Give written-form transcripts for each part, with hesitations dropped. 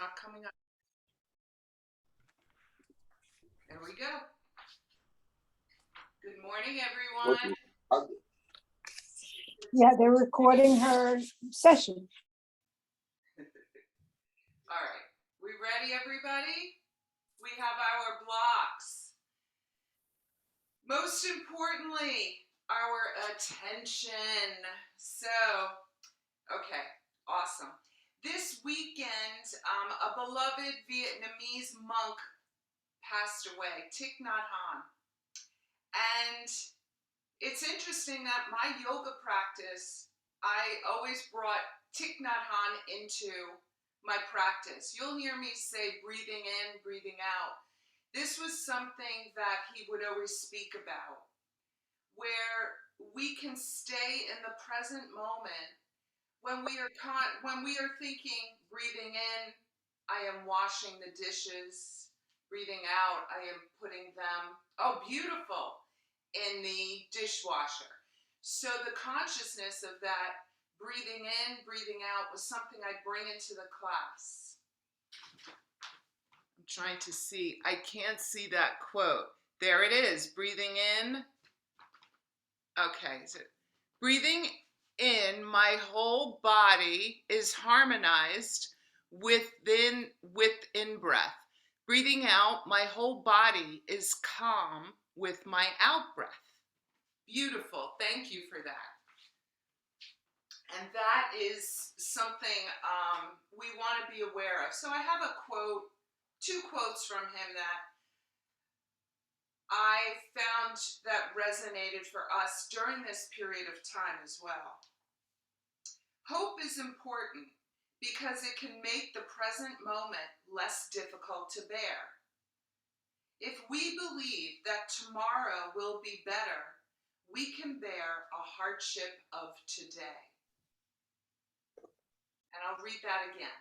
not coming up. There we go. Good morning, everyone. Yeah, they're recording her session. All right. We ready, everybody? We have our blocks. Most importantly, our attention. So, okay, awesome. This weekend, a beloved Vietnamese monk passed away, Thich Nhat Hanh. And it's interesting that my yoga practice, I always brought Thich Nhat Hanh into my practice. You'll hear me say breathing in, breathing out. This was something that he would always speak about, where we can stay in the present moment when we are thinking, breathing in, I am washing the dishes. Breathing out, I am putting them, oh, beautiful, in the dishwasher. So the consciousness of that breathing in, breathing out was something I'd bring into the class. I'm trying to see. I can't see that quote. There it is. Breathing in. Okay. So breathing in, my whole body is harmonized with in-breath. Breathing out, my whole body is calm with my out-breath. Beautiful. Thank you for that. And that is something we want to be aware of. So I have a quote, two quotes from him that I found that resonated for us during this period of time as well. Hope is important because it can make the present moment less difficult to bear. If we believe that tomorrow will be better, we can bear a hardship of today. And I'll read that again.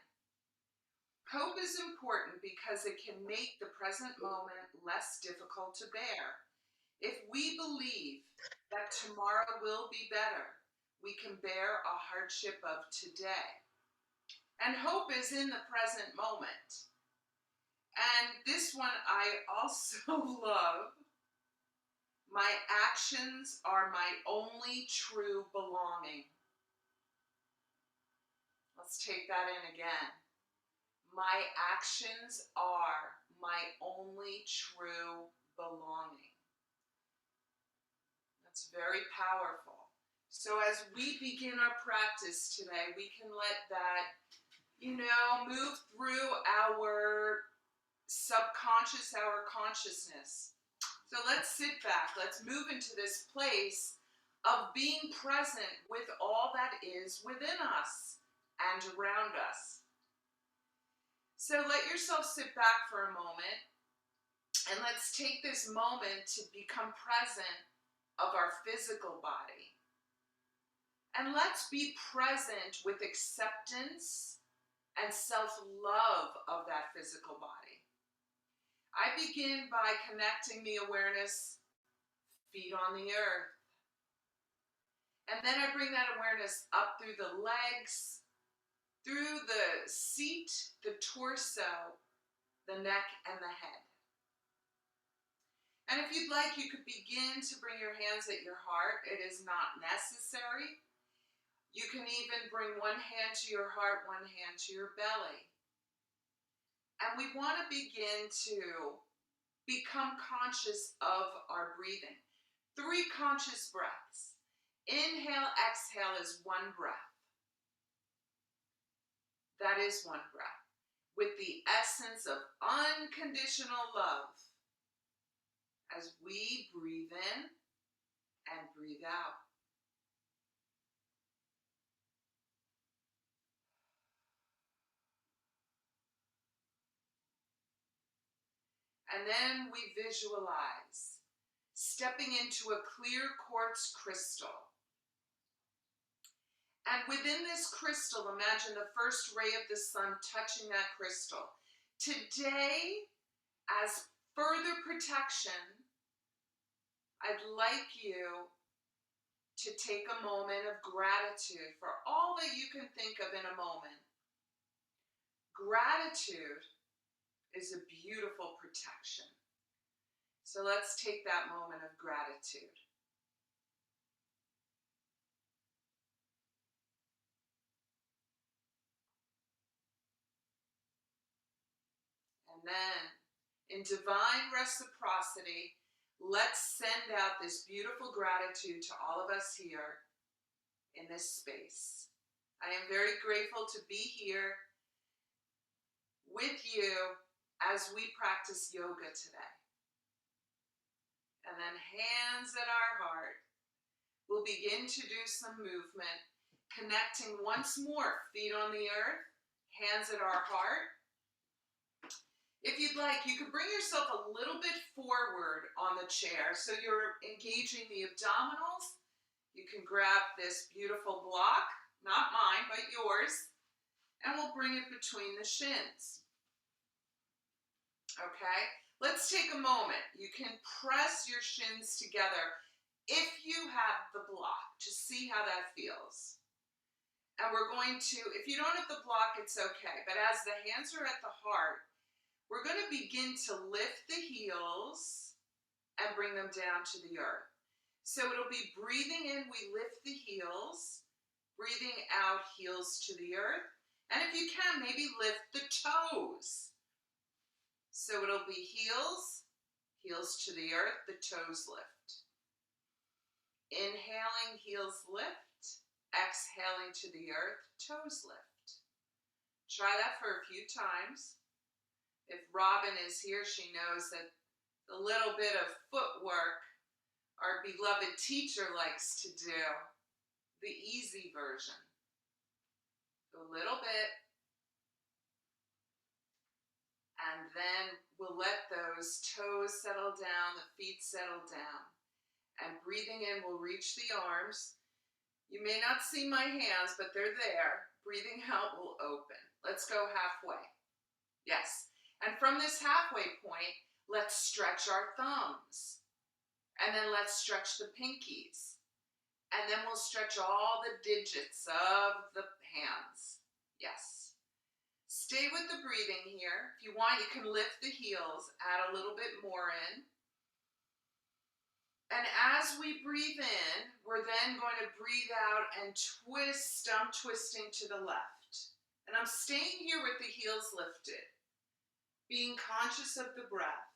Hope is important because it can make the present moment less difficult to bear. If we believe that tomorrow will be better, we can bear a hardship of today. And hope is in the present moment. And this one I also love. My actions are my only true belonging. Let's take that in again. My actions are my only true belonging. That's very powerful. So as we begin our practice today, we can let that, move through our subconscious, our consciousness. So let's sit back. Let's move into this place of being present with all that is within us and around us. So let yourself sit back for a moment, and let's take this moment to become present of our physical body. And let's be present with acceptance and self-love of that physical body. I begin by connecting the awareness, feet on the earth. And then I bring that awareness up through the legs, through the seat, the torso, the neck, and the head. And if you'd like, you could begin to bring your hands at your heart. It is not necessary. You can even bring one hand to your heart, one hand to your belly. And we want to begin to become conscious of our breathing. 3 conscious breaths. Inhale, exhale is one breath. That is one breath. With the essence of unconditional love as we breathe in and breathe out. And then we visualize stepping into a clear quartz crystal. And within this crystal, imagine the first ray of the sun touching that crystal. Today, as further protection, I'd like you to take a moment of gratitude for all that you can think of in a moment. Gratitude is a beautiful protection. So let's take that moment of gratitude. And then, in divine reciprocity, let's send out this beautiful gratitude to all of us here in this space. I am very grateful to be here with you as we practice yoga today. And then hands at our heart, we'll begin to do some movement, connecting once more, feet on the earth, hands at our heart. If you'd like, you can bring yourself a little bit forward on the chair so you're engaging the abdominals. You can grab this beautiful block, not mine, but yours, and we'll bring it between the shins. Okay, let's take a moment. You can press your shins together if you have the block. Just see how that feels. And we're going to, if you don't have the block, it's okay. But as the hands are at the heart, we're going to begin to lift the heels and bring them down to the earth. So it'll be breathing in, we lift the heels, breathing out, heels to the earth. And if you can, maybe lift the toes. So it'll be heels, heels to the earth, the toes lift. Inhaling, heels lift. Exhaling to the earth, toes lift. Try that for a few times. If Robin is here, she knows that the little bit of footwork our beloved teacher likes to do, the easy version. A little bit. And then we'll let those toes settle down, the feet settle down. And breathing in, we'll reach the arms. You may not see my hands, but they're there. Breathing out, we'll open. Let's go halfway. Yes. And from this halfway point, let's stretch our thumbs. And then let's stretch the pinkies. And then we'll stretch all the digits of the hands. Yes. Stay with the breathing here. If you want, you can lift the heels, add a little bit more in. And as we breathe in, we're then going to breathe out and twist. I'm twisting to the left. And I'm staying here with the heels lifted, being conscious of the breath.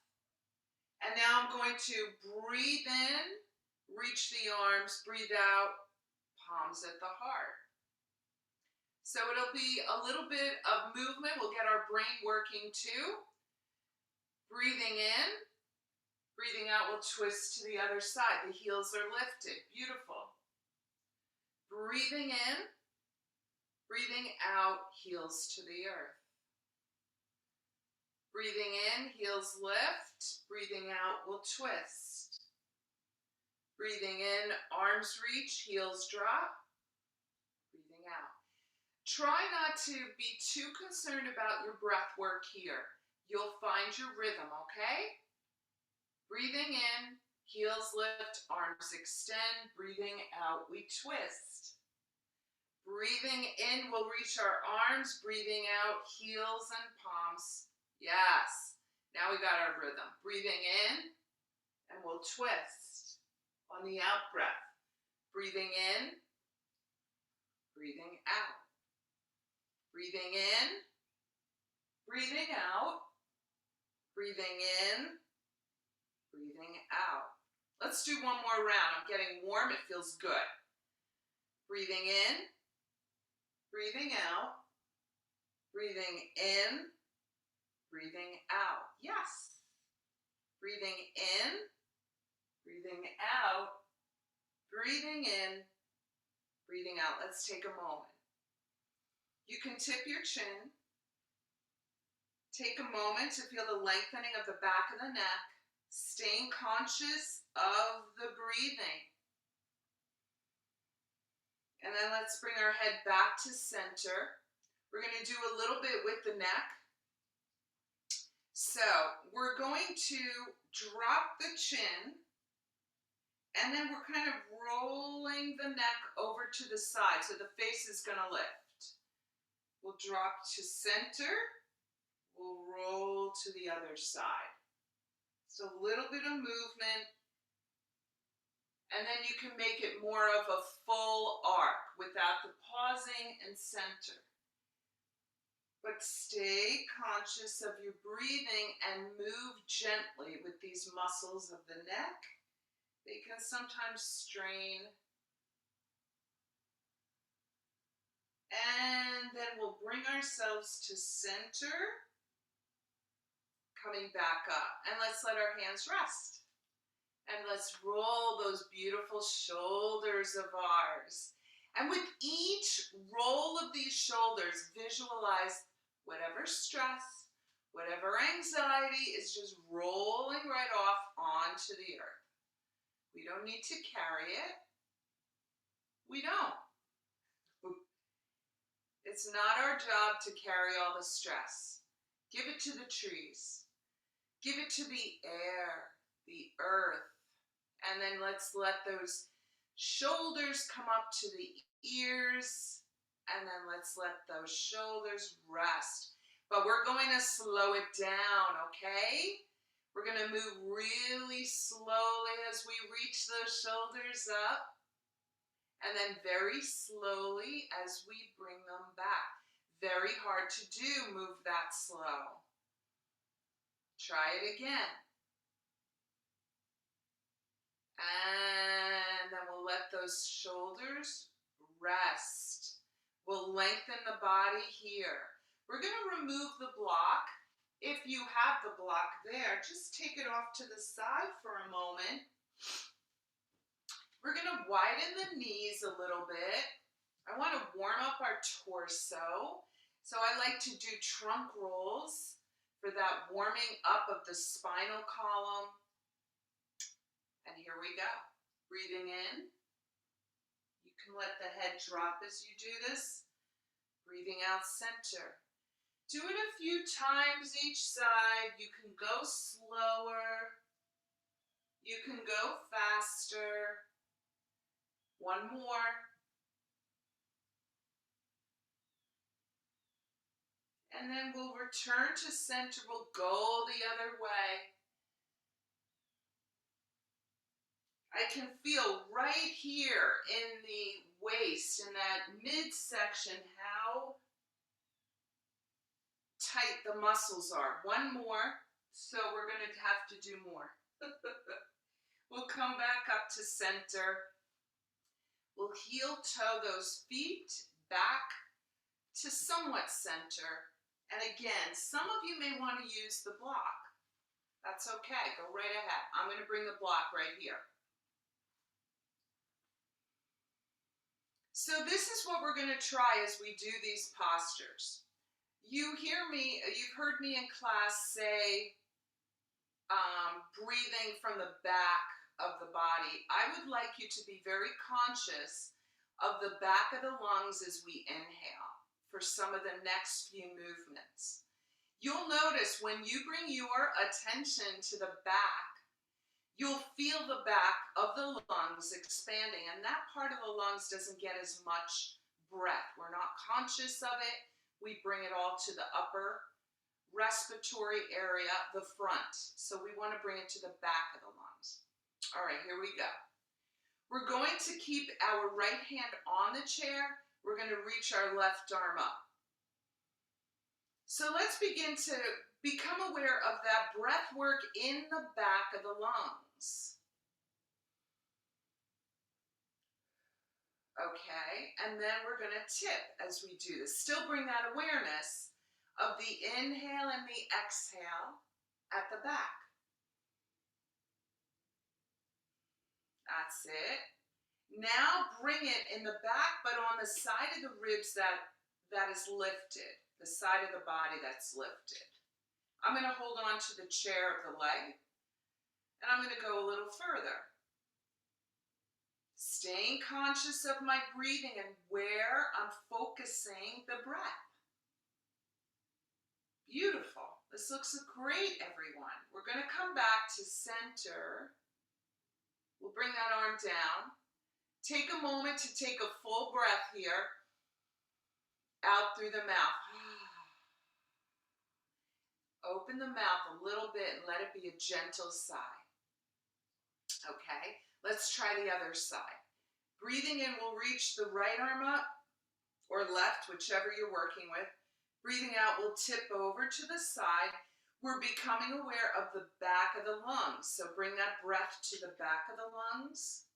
And now I'm going to breathe in, reach the arms, breathe out, palms at the heart. So it'll be a little bit of movement. We'll get our brain working too. Breathing in, breathing out, we'll twist to the other side. The heels are lifted. Beautiful. Breathing in, breathing out, heels to the earth. Breathing in, heels lift. Breathing out, we'll twist. Breathing in, arms reach, heels drop. Breathing out. Try not to be too concerned about your breath work here. You'll find your rhythm, okay? Breathing in, heels lift, arms extend. Breathing out, we twist. Breathing in, we'll reach our arms. Breathing out, heels and palms. Yes. Now we got our rhythm. Breathing in, and we'll twist on the out breath. Breathing in, breathing out. Breathing in, breathing out. Breathing in, breathing out. Let's do one more round. I'm getting warm. It feels good. Breathing in, breathing out. Breathing in, breathing out. Yes. Breathing in, breathing out. Breathing in, breathing out. Let's take a moment. You can tip your chin. Take a moment to feel the lengthening of the back of the neck, staying conscious of the breathing. And then let's bring our head back to center. We're going to do a little bit with the neck. So we're going to drop the chin, and then we're kind of rolling the neck over to the side, so the face is going to lift. We'll drop to center. to the other side. So a little bit of movement, and then you can make it more of a full arc without the pausing and center. But stay conscious of your breathing and move gently with these muscles of the neck. They can sometimes strain. And then we'll bring ourselves to center, coming back up. And let's let our hands rest. And let's roll those beautiful shoulders of ours. And with each roll of these shoulders, visualize whatever stress, whatever anxiety is just rolling right off onto the earth. We don't need to carry it. We don't. It's not our job to carry all the stress. Give it to the trees. Give it to the air, the earth. And then let's let those shoulders come up to the ears. And then let's let those shoulders rest. But we're going to slow it down, okay? We're going to move really slowly as we reach those shoulders up. And then very slowly as we bring them back. Very hard to do, move that slow. Try it again. And then we'll let those shoulders rest. We'll lengthen the body here. We're going to remove the block. If you have the block there, just take it off to the side for a moment. We're going to widen the knees a little bit. I want to warm up our torso. So I like to do trunk rolls for that warming up of the spinal column. And here we go. Breathing in. You can let the head drop as you do this. Breathing out, center. Do it a few times each side. You can go slower. You can go faster. One more. And then we'll return to center. We'll go the other way. I can feel right here in the waist, in that midsection, how tight the muscles are. One more, so we're going to have to do more. We'll come back up to center. We'll heel toe those feet back to somewhat center. And again, some of you may want to use the block. That's okay, go right ahead. I'm going to bring the block right here. So this is what we're going to try as we do these postures. You've heard me in class say, breathing from the back of the body. I would like you to be very conscious of the back of the lungs as we inhale for some of the next few movements. You'll notice when you bring your attention to the back, you'll feel the back of the lungs expanding, and that part of the lungs doesn't get as much breath. We're not conscious of it. We bring it all to the upper respiratory area, the front. So we want to bring it to the back of the lungs. All right, here we go. We're going to keep our right hand on the chair. We're going to reach our left arm up. So let's begin to become aware of that breath work in the back of the lungs. Okay, and then we're going to tip as we do this. Still bring that awareness of the inhale and the exhale at the back. That's it. Now bring it in the back, but on the side of the ribs that is lifted, the side of the body that's lifted. I'm going to hold on to the chair of the leg, and I'm going to go a little further. Staying conscious of my breathing and where I'm focusing the breath. Beautiful. This looks great, everyone. We're going to come back to center. We'll bring that arm down. Take a moment to take a full breath here. Out through the mouth. open the mouth a little bit and let it be a gentle sigh. Okay, let's try the other side. Breathing in, we'll reach the right arm up or left, whichever you're working with. Breathing out, we'll tip over to the side. We're becoming aware of the back of the lungs. So bring that breath to the back of the lungs.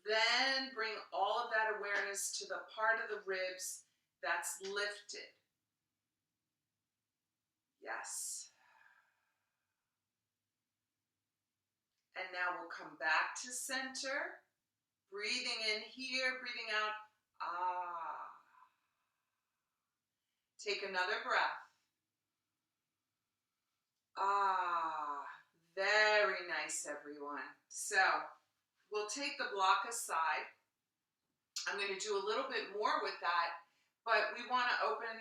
Then bring all of that awareness to the part of the ribs that's lifted. Yes. And now we'll come back to center. Breathing in here, breathing out. Ah. Take another breath. Ah. Very nice, everyone. So we'll take the block aside. I'm going to do a little bit more with that, but we want to open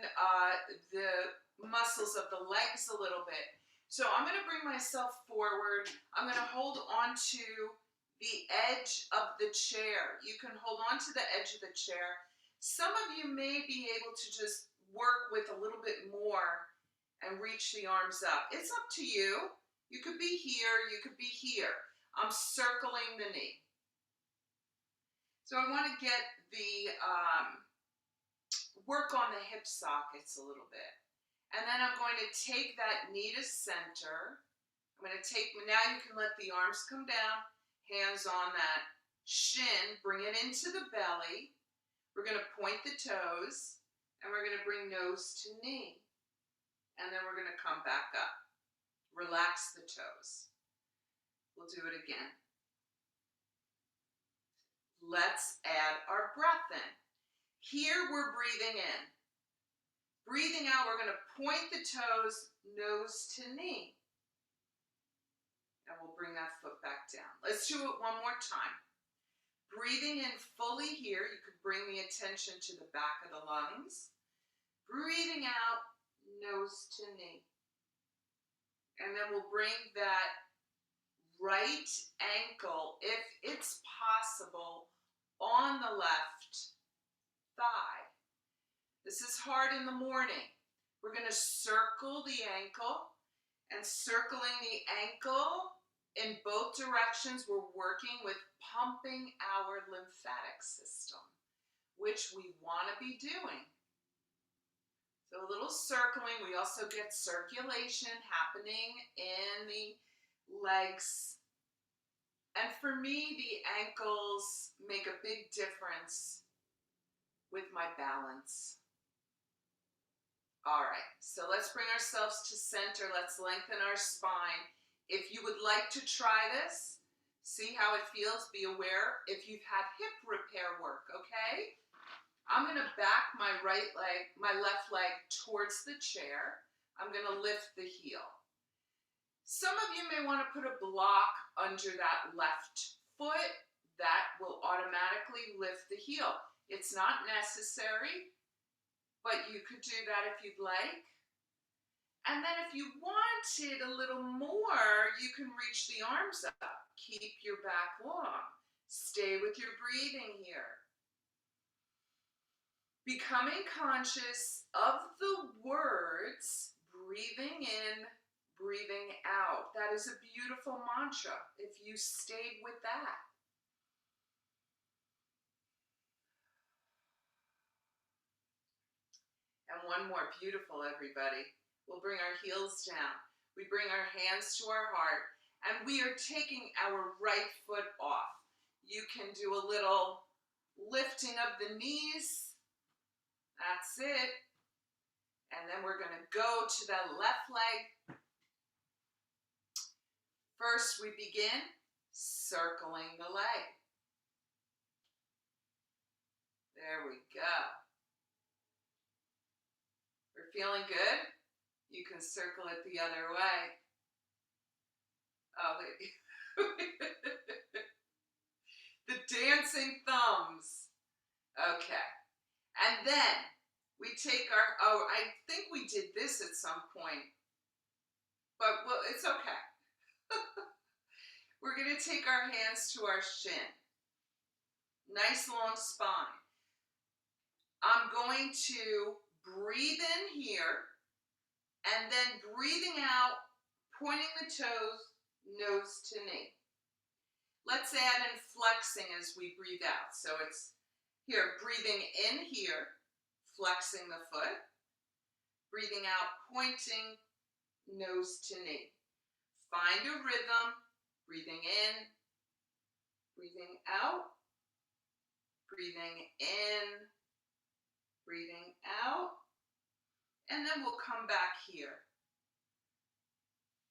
the muscles of the legs a little bit. So I'm going to bring myself forward. I'm going to hold on to the edge of the chair. You can hold on to the edge of the chair. Some of you may be able to just work with a little bit more and reach the arms up. It's up to you. You could be here, you could be here. I'm circling the knee. So I want to get the work on the hip sockets a little bit. And then I'm going to take that knee to center. I'm going to take, now you can let the arms come down, hands on that shin, bring it into the belly. We're going to point the toes, and we're going to bring nose to knee. And then we're going to come back up. Relax the toes. We'll do it again. Let's add our breath in. Here we're breathing in. Breathing out, we're going to point the toes, nose to knee. And we'll bring that foot back down. Let's do it one more time. Breathing in fully here, you could bring the attention to the back of the lungs. Breathing out, nose to knee. And then we'll bring that right ankle, if it's possible, on the left thigh. This is hard in the morning. We're going to circle the ankle, and circling the ankle in both directions, we're working with pumping our lymphatic system, which we want to be doing. So a little circling. We also get circulation happening in the legs. And for me, the ankles make a big difference with my balance. All right, so let's bring ourselves to center. Let's lengthen our spine. If you would like to try this, see how it feels, be aware if you've had hip repair work, okay? I'm going to back my right leg, my left leg towards the chair. I'm going to lift the heel. Some of you may want to put a block under that left foot. That will automatically lift the heel. It's not necessary, but you could do that if you'd like. And then if you wanted a little more, you can reach the arms up. Keep your back long. Stay with your breathing here. Becoming conscious of the words, breathing in, breathing out. That is a beautiful mantra if you stayed with that. And one more, beautiful, everybody. We'll bring our heels down. We bring our hands to our heart, and we are taking our right foot off. You can do a little lifting of the knees. That's it. And then we're going to go to the left leg. First, we begin circling the leg. There we go. We're feeling good? You can circle it the other way. Oh, wait. The dancing thumbs. Okay. And then we take our, oh, I think we did this at some point, but well, it's okay. We're going to take our hands to our shin. Nice long spine. I'm going to breathe in here, and then breathing out, pointing the toes, nose to knee. Let's add in flexing as we breathe out. So it's here, breathing in here, flexing the foot, breathing out, pointing, nose to knee. Find a rhythm, breathing in, breathing out, breathing in, breathing out, and then we'll come back here.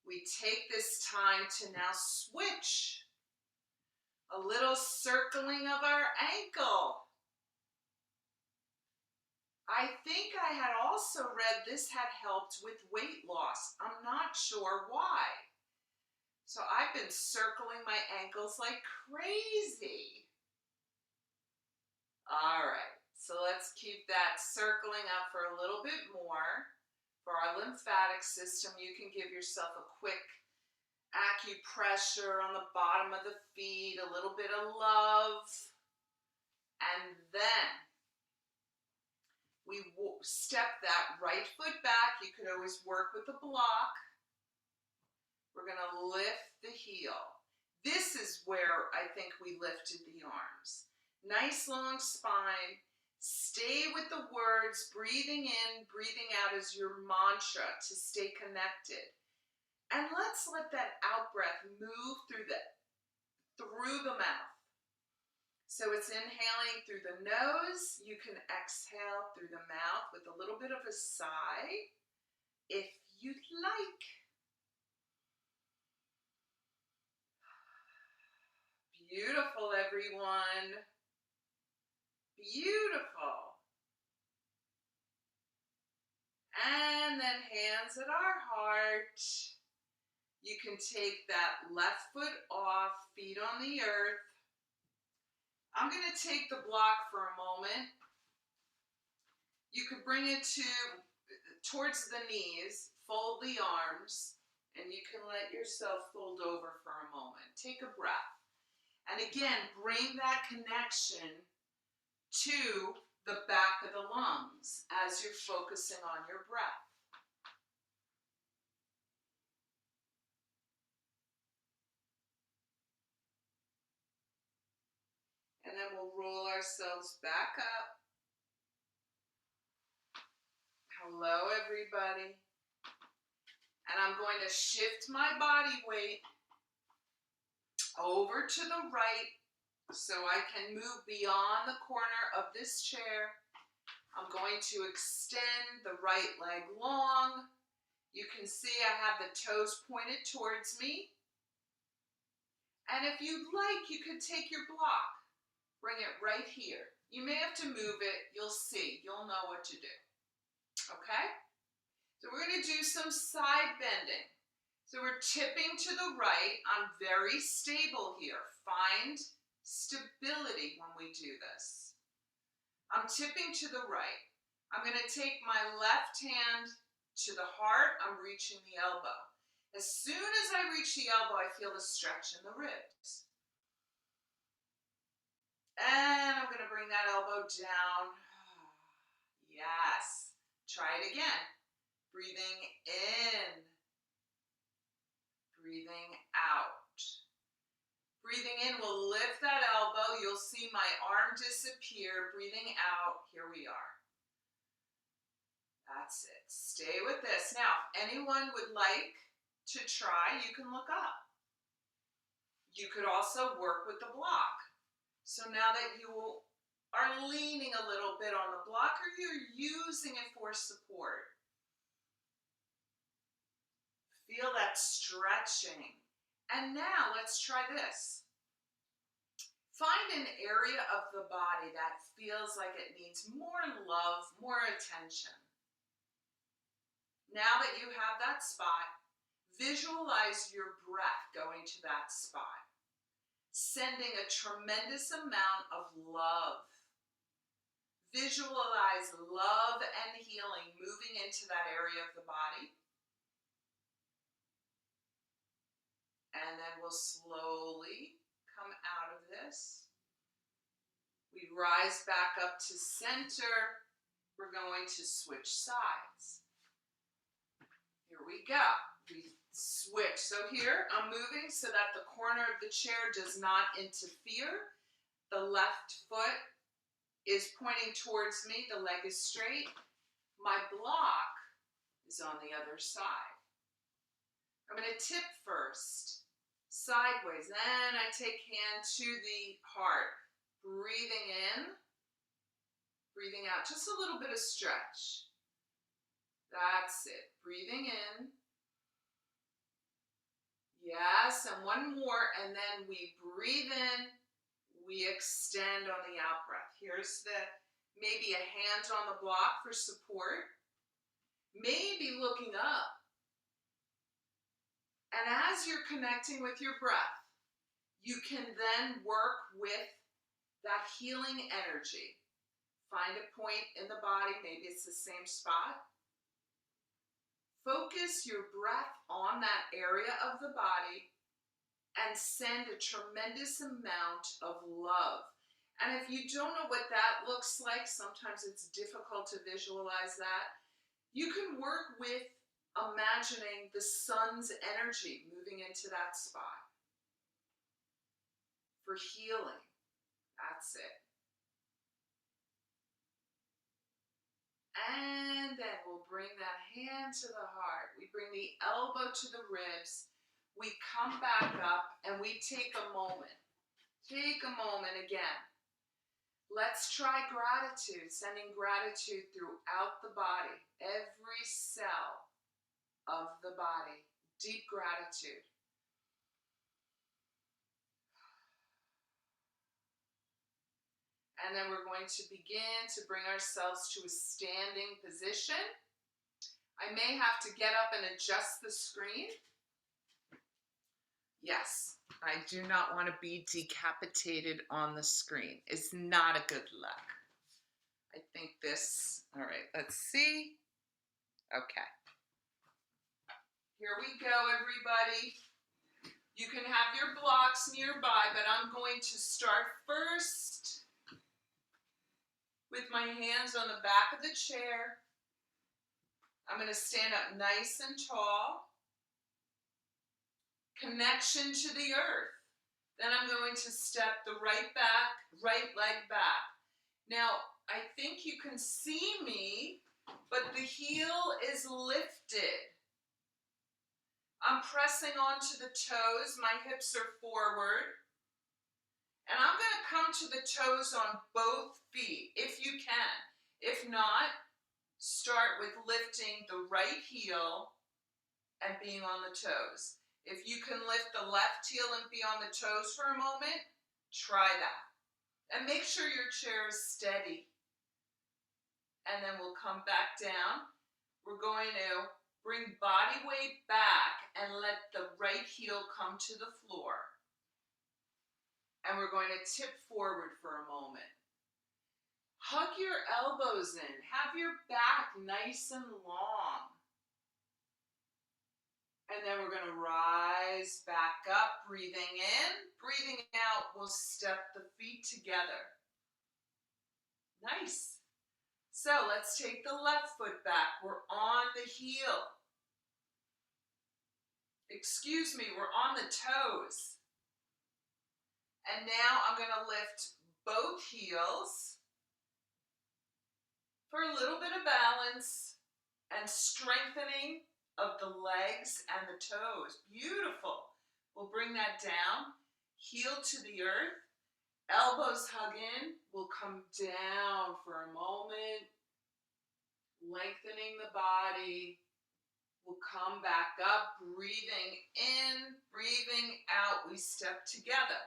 We take this time to now switch. A little circling of our ankle. I think I had also read this had helped with weight loss. I'm not sure why. So I've been circling my ankles like crazy. All right, so let's keep that circling up for a little bit more. For our lymphatic system, you can give yourself a quick acupressure on the bottom of the feet, a little bit of love, and then we step that right foot back. You could always work with a block. We're going to lift the heel. This is where I think we lifted the arms. Nice long spine. Stay with the words, breathing in, breathing out as your mantra to stay connected. And let's let that out breath move through the mouth. So it's inhaling through the nose. You can exhale through the mouth with a little bit of a sigh, if you'd like. Beautiful, everyone. Beautiful. And then hands at our heart. You can take that left foot off, feet on the earth. I'm going to take the block for a moment. You could bring it towards the knees, fold the arms, and you can let yourself fold over for a moment. Take a breath. And again, bring that connection to the back of the lungs as you're focusing on your breath. And then we'll roll ourselves back up. Hello, everybody. And I'm going to shift my body weight over to the right so I can move beyond the corner of this chair. I'm going to extend the right leg long. You can see I have the toes pointed towards me. And if you'd like, you could take your block. Bring it right here. You may have to move it. You'll see. You'll know what to do. Okay? So we're going to do some side bending. So we're tipping to the right. I'm very stable here. Find stability when we do this. I'm tipping to the right. I'm going to take my left hand to the heart. I'm reaching the elbow. As soon as I reach the elbow, I feel the stretch in the ribs. And I'm going to bring that elbow down. Yes. Try it again. Breathing in. Breathing out. Breathing in will lift that elbow. You'll see my arm disappear. Breathing out. Here we are. That's it. Stay with this. Now, if anyone would like to try, you can look up. You could also work with the block. So now that you are leaning a little bit on the block or you're using it for support, feel that stretching. And now let's try this. Find an area of the body that feels like it needs more love, more attention. Now that you have that spot, visualize your breath going to that spot, sending a tremendous amount of love. Visualize love and healing moving into that area of the body. And then we'll slowly come out of this. We rise back up to center. we're going to switch sides. Here we go. We switch. So here I'm moving so that the corner of the chair does not interfere. The left foot is pointing towards me. The leg is straight. My block is on the other side. I'm going to tip first, sideways. Then I take hand to the heart. Breathing in, breathing out. Just a little bit of stretch. That's it. Breathing in. Yes, and one more. And then we breathe in. We extend on the out breath. Here's maybe a hand on the block for support. Maybe looking up. And as you're connecting with your breath, you can then work with that healing energy. Find a point in the body, maybe it's the same spot. Focus your breath on that area of the body and send a tremendous amount of love. And if you don't know what that looks like, sometimes it's difficult to visualize that. You can work with imagining the sun's energy moving into that spot for healing. That's it. And then we'll bring that hand to the heart. We bring the elbow to the ribs. We come back up and we take a moment. Take a moment again. Let's try gratitude, sending gratitude throughout the body, every cell of the body. Deep gratitude. And then we're going to begin to bring ourselves to a standing position. I may have to get up and adjust the screen. Yes, I do not want to be decapitated on the screen. It's not a good look. I think this, all right, let's see. Okay. Here we go, everybody. You can have your blocks nearby, but I'm going to start first with my hands on the back of the chair. I'm going to stand up nice and tall. Connection to the earth. Then I'm going to step the right leg back. Now, I think you can see me, but the heel is lifted. I'm pressing onto the toes. My hips are forward. And I'm going to come to the toes on both feet, if you can. If not, start with lifting the right heel and being on the toes. If you can lift the left heel and be on the toes for a moment, try that. And make sure your chair is steady. And then we'll come back down. We're going to bring body weight back and let the right heel come to the floor. And we're going to tip forward for a moment. Hug your elbows in. Have your back nice and long. And then we're going to rise back up, breathing in. Breathing out, we'll step the feet together. Nice. So let's take the left foot back. We're on the heel. Excuse me, we're on the toes. And now I'm going to lift both heels for a little bit of balance and strengthening of the legs and the toes. Beautiful. We'll bring that down. Heel to the earth. Elbows hug in. We'll come down for a moment. Lengthening the body. We'll come back up. Breathing in, breathing out. We step together.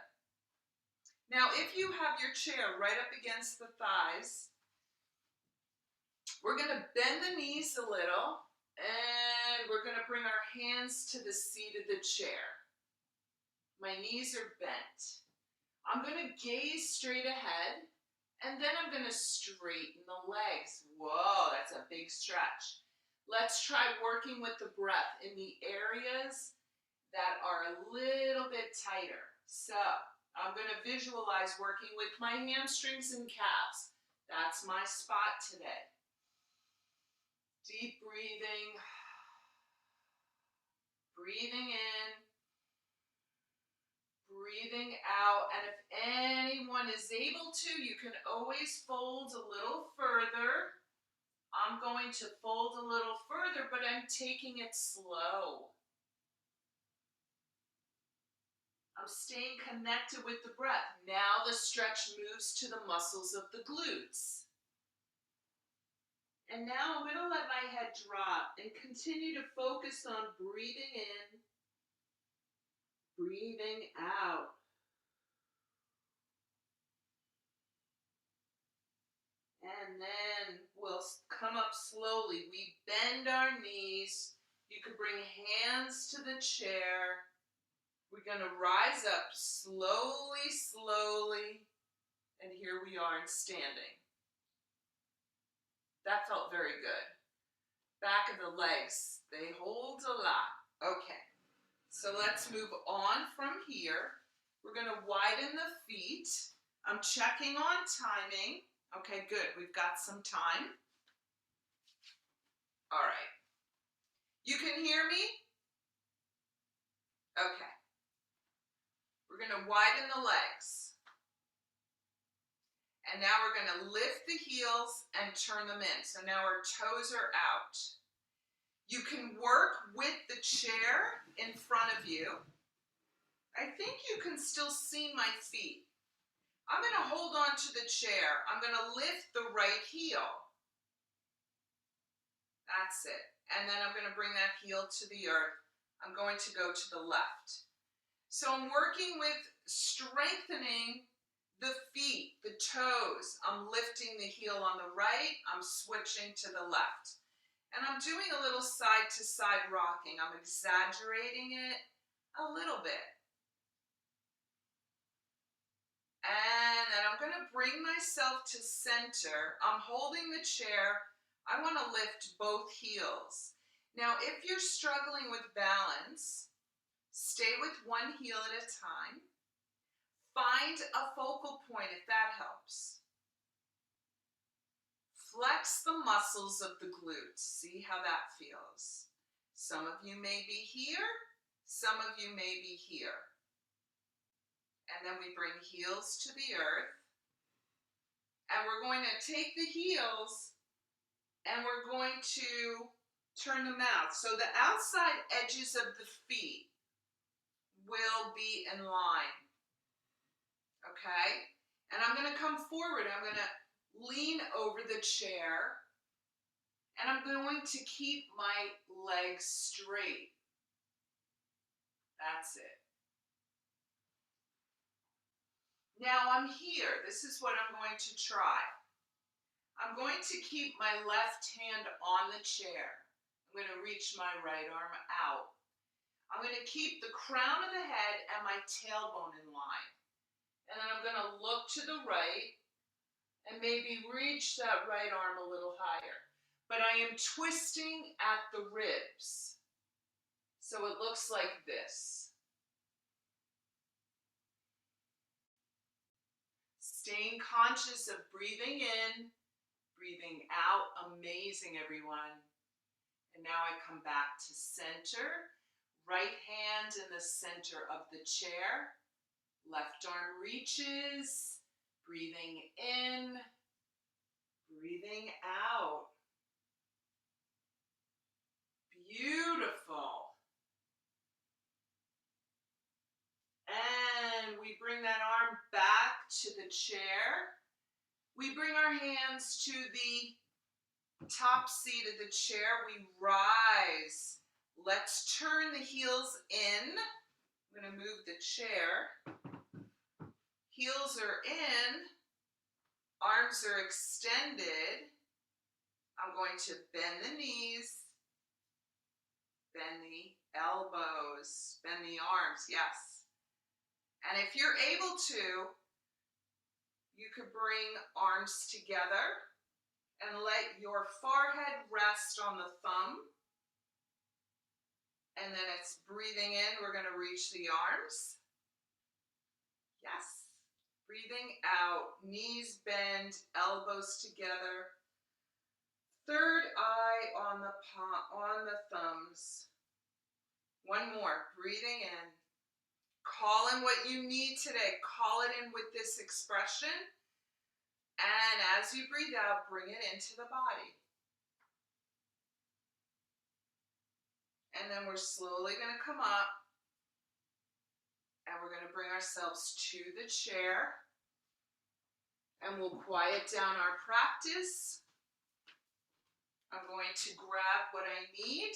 Now, if you have your chair right up against the thighs, we're going to bend the knees a little, and we're going to bring our hands to the seat of the chair. My knees are bent. I'm going to gaze straight ahead, and then I'm going to straighten the legs. Whoa, that's a big stretch. Let's try working with the breath in the areas that are a little bit tighter. So, I'm going to visualize working with my hamstrings and calves. That's my spot today. Deep breathing. Breathing in. Breathing out. And if anyone is able to, you can always fold a little further. I'm going to fold a little further, but I'm taking it slow. I'm staying connected with the breath. Now the stretch moves to the muscles of the glutes. And now I'm going to let my head drop and continue to focus on breathing in, breathing out. And then we'll come up slowly. We bend our knees. You could bring hands to the chair. We're going to rise up slowly, slowly. And here we are in standing. That felt very good. Back of the legs, they hold a lot. Okay, so let's move on from here. We're going to widen the feet. I'm checking on timing. Okay, good. We've got some time. All right. You can hear me? Okay. We're going to widen the legs. And now we're going to lift the heels and turn them in. So now our toes are out. You can work with the chair in front of you. I think you can still see my feet. I'm going to hold on to the chair. I'm going to lift the right heel. That's it. And then I'm going to bring that heel to the earth. I'm going to go to the left. So I'm working with strengthening the feet, the toes. I'm lifting the heel on the right. I'm switching to the left. And I'm doing a little side to side rocking. I'm exaggerating it a little bit. And then I'm going to bring myself to center. I'm holding the chair. I want to lift both heels. Now, if you're struggling with balance, stay with one heel at a time. Find a focal point if that helps. Flex the muscles of the glutes. See how that feels. Some of you may be here. Some of you may be here. And then we bring heels to the earth. And we're going to take the heels and we're going to turn them out. So the outside edges of the feet will be in line. Okay? And I'm going to come forward. I'm going to lean over the chair. And I'm going to keep my legs straight. That's it. Now I'm here. This is what I'm going to try. I'm going to keep my left hand on the chair. I'm going to reach my right arm out. I'm going to keep the crown of the head and my tailbone in line. And then I'm going to look to the right and maybe reach that right arm a little higher. But I am twisting at the ribs. So it looks like this. Staying conscious of breathing in, breathing out. Amazing, everyone. And now I come back to center. Right hand in the center of the chair. Left arm reaches. Breathing in, breathing out. Beautiful. And we bring that arm back to the chair. We bring our hands to the top seat of the chair. We rise. Let's turn the heels in. I'm going to move the chair. Heels are in. Arms are extended. I'm going to bend the knees. Bend the elbows. Bend the arms. Yes. And if you're able to, you could bring arms together and let your forehead rest on the thumb. And then it's breathing in. We're going to reach the arms. Yes. Breathing out. Knees bend, elbows together. Third eye on the thumbs. One more, breathing in. Call in what you need today. Call it in with this expression. And as you breathe out, bring it into the body. And then we're slowly going to come up. And we're going to bring ourselves to the chair. And we'll quiet down our practice. I'm going to grab what I need.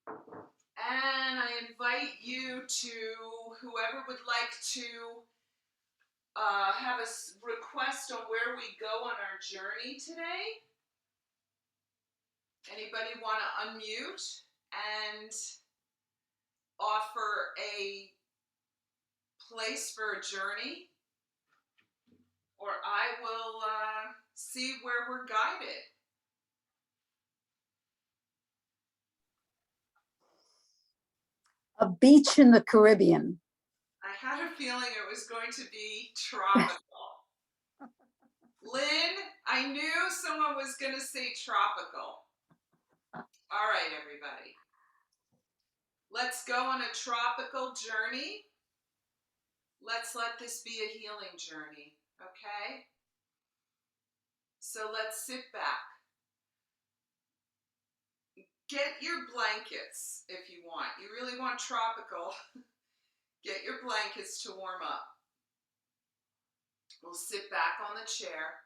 And I invite you to, whoever would like to have a request on where we go on our journey today. Anybody want to unmute and offer a place for a journey? Or I will see where we're guided. A beach in the Caribbean. I had a feeling it was going to be tropical. Lynn, I knew someone was going to say tropical. All right, everybody. Let's go on a tropical journey. Let's let this be a healing journey, okay? So let's sit back. Get your blankets if you want. You really want tropical. Get your blankets to warm up. We'll sit back on the chair.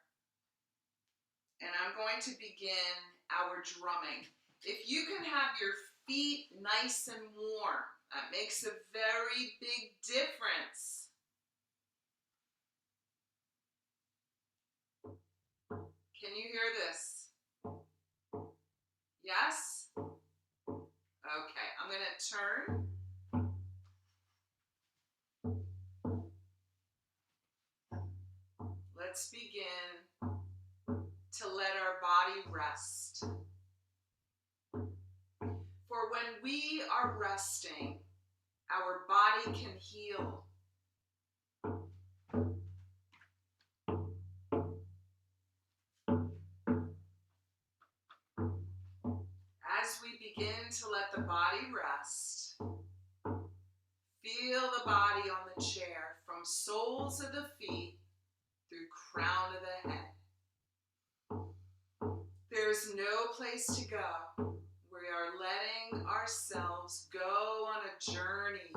And I'm going to begin our drumming. If you can have your feet nice and warm, that makes a very big difference. Can you hear this? Yes? Okay, I'm going to turn. Let's begin to let our body rest. For when we are resting, our body can heal. As we begin to let the body rest, feel the body on the chair from soles of the feet through crown of the head. There's no place to go. We are letting ourselves go on a journey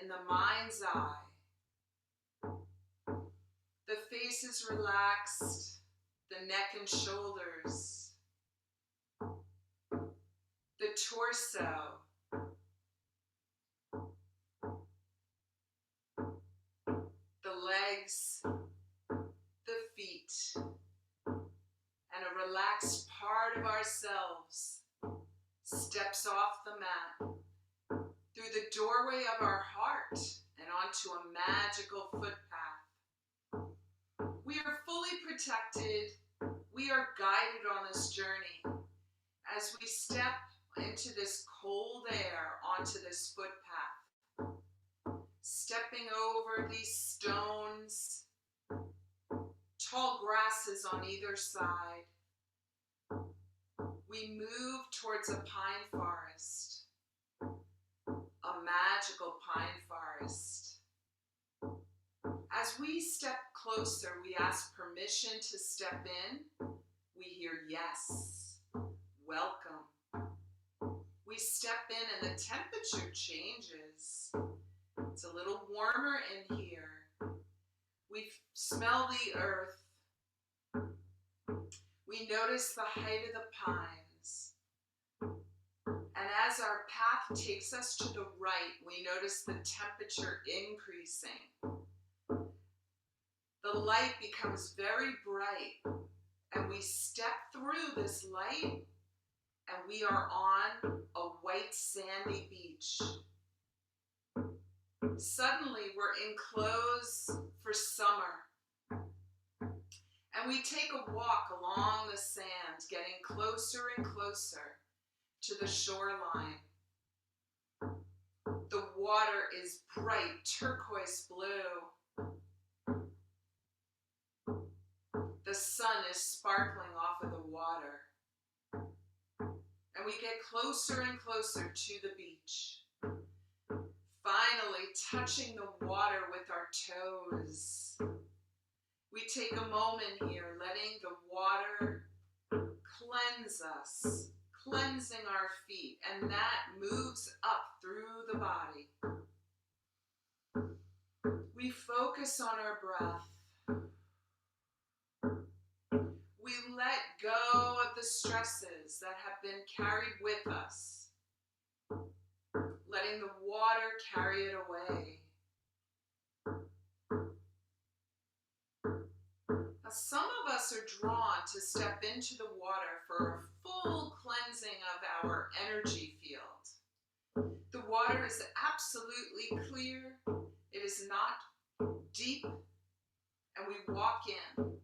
in the mind's eye. The face is relaxed, the neck and shoulders, the torso, the legs, the feet, and a relaxed part of ourselves steps off the mat through the doorway of our heart and onto a magical footpath. We are fully protected. We are guided on this journey as we step into this cold air onto this footpath, stepping over these stones, tall grasses on either side. We move towards a pine forest, a magical pine forest. As we step closer, we ask permission to step in. We hear yes, welcome. We step in and the temperature changes. It's a little warmer in here. We smell the earth. We notice the height of the pines. And as our path takes us to the right, we notice the temperature increasing. The light becomes very bright, and we step through this light, and we are on a white sandy beach. Suddenly, we're in clothes for summer. And we take a walk along the sand, getting closer and closer to the shoreline. The water is bright turquoise blue. The sun is sparkling off of the water. And we get closer and closer to the beach. Finally touching the water with our toes. We take a moment here, letting the water cleanse us, cleansing our feet, and that moves up through the body. We focus on our breath. We let go of the stresses that have been carried with us, letting the water carry it away. Now, some of us are drawn to step into the water for a full cleansing of our energy field. The water is absolutely clear. It is not deep. And we walk in.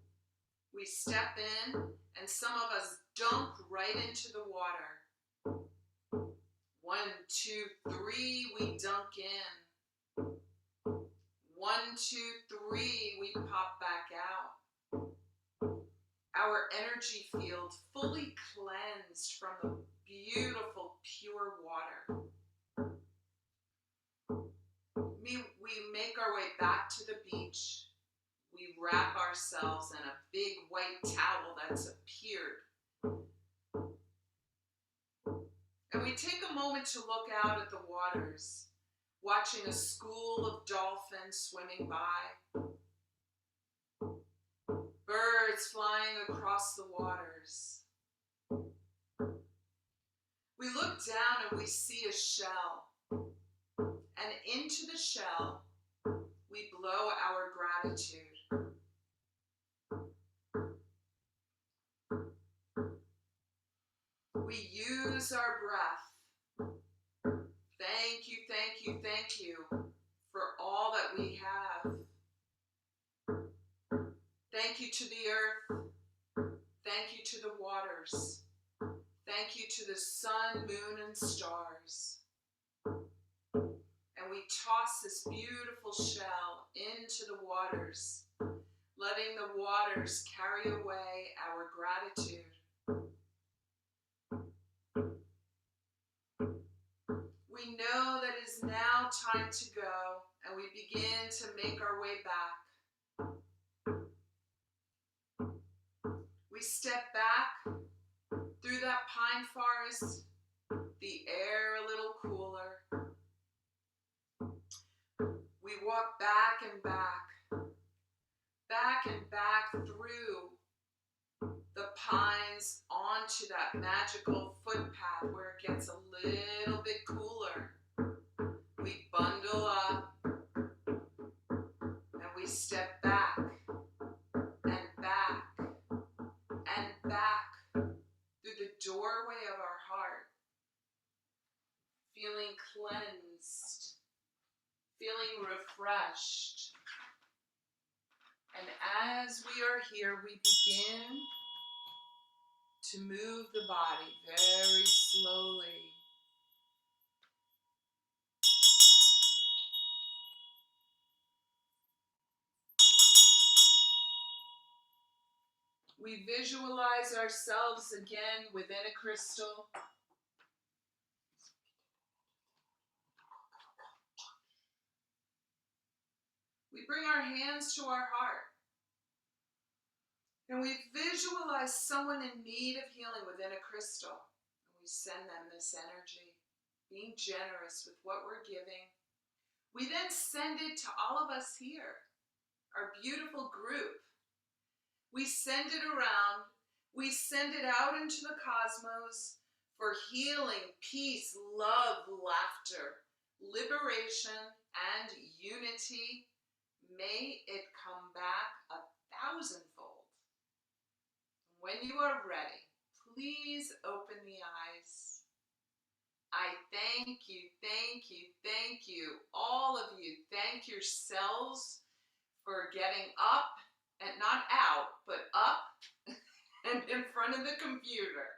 We step in, and some of us dunk right into the water. 1, 2, 3, we dunk in. 1, 2, 3, we pop back out. Our energy field fully cleansed from the beautiful, pure water. We make our way back to the beach. We wrap ourselves in a big white towel that's appeared. And we take a moment to look out at the waters, watching a school of dolphins swimming by, birds flying across the waters. We look down and we see a shell, and into the shell we blow our gratitude. We use our breath. Thank you, thank you, thank you for all that we have. Thank you to the earth. Thank you to the waters. Thank you to the sun, moon, and stars. And we toss this beautiful shell into the waters, letting the waters carry away our gratitude. We know that it is now time to go, and we begin to make our way back. We step back through that pine forest, the air a little cooler. We walk back and back through the pines onto that magical footpath where it gets a little bit cooler. We bundle up and we step back and back and back through the doorway of our heart, feeling cleansed, feeling refreshed. And as we are here, we begin to move the body very slowly. We visualize ourselves again within a crystal. We bring our hands to our heart. And we visualize someone in need of healing within a crystal. And we send them this energy, being generous with what we're giving. We then send it to all of us here, our beautiful group. We send it around. We send it out into the cosmos for healing, peace, love, laughter, liberation, and unity. May it come back 1,000-fold. When you are ready, please open the eyes. I thank you, thank you, thank you, all of you. Thank yourselves for getting up, and not out, but up and in front of the computer.